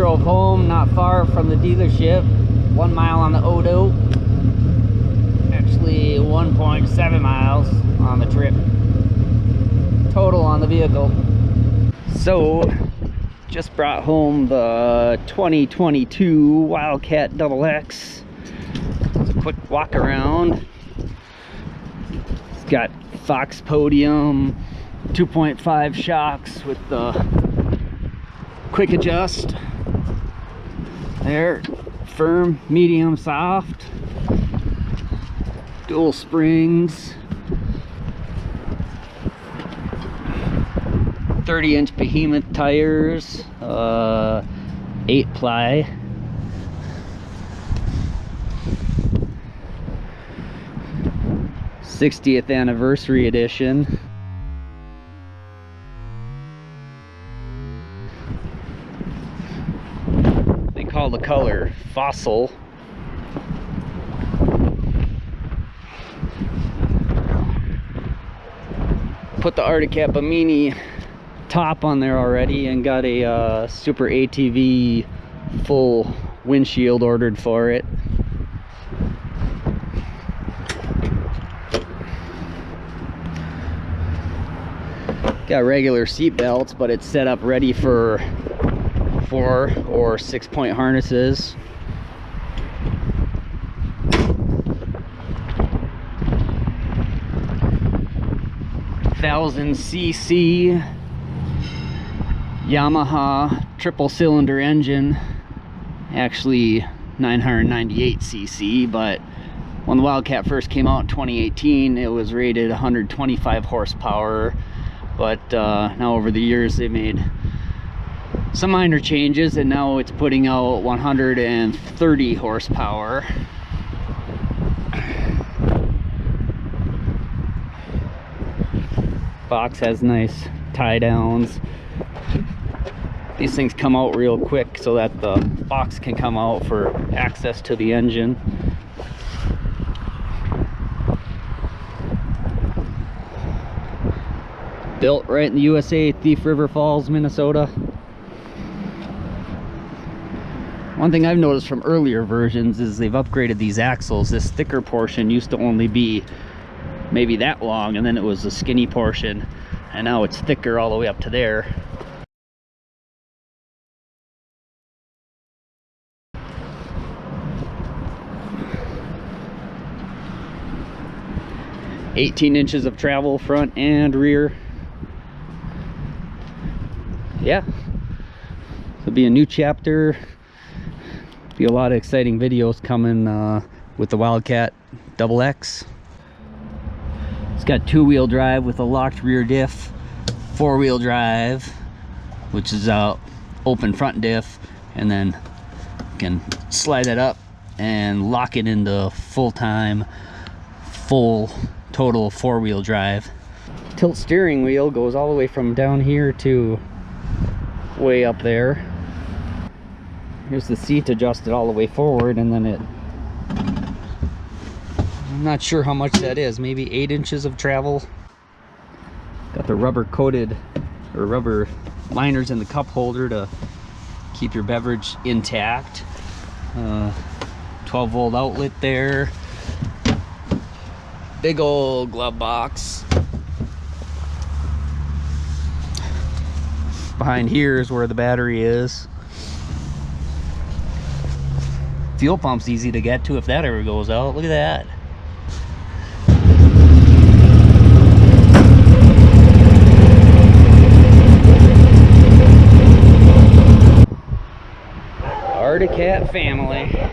drove home not far from the dealership, 1 mile on the Odo. Actually 1.7 miles on the trip total on the vehicle. So just brought home the 2022 Wildcat XX. It's a quick walk around. It's got Fox podium, 2.5 shocks with the quick adjust there, firm, medium, soft, dual springs, 30-inch behemoth tires, 8-ply. '60th anniversary edition. They call the color fossil. Put the Arctic Mini top on there already and got a super ATV full windshield ordered for it. Got regular seat belts, but it's set up ready for 4 or 6-point harnesses. $1,000cc Yamaha triple cylinder engine, actually 998cc, but when the Wildcat first came out in 2018 it was rated 125 horsepower, but now over the years they made some minor changes and now it's putting out 130 horsepower. Box has nice tie downs. These things come out real quick so that the box can come out for access to the engine. Built right in the USA, Thief River Falls, Minnesota. One thing I've noticed from earlier versions is they've upgraded these axles. This thicker portion used to only be maybe that long, and then it was a skinny portion, and now it's thicker all the way up to there. "18 inches of travel front and rear." Yeah, there'll be a new chapter. Be a lot of exciting videos coming with the Wildcat XX. It's got 2-wheel drive with a locked rear diff, 4-wheel drive, which is open front diff, and then you can slide it up and lock it into full total 4-wheel drive. Tilt steering wheel goes all the way from down here to way up there. Here's the seat adjusted all the way forward, and then I'm not sure how much that is, maybe 8 inches of travel. Got the rubber coated or rubber liners in the cup holder to keep your beverage intact. 12-volt outlet there. Big old glove box. Behind here is where the battery is. Fuel pump's easy to get to if that ever goes out. Look at that. Arctic family.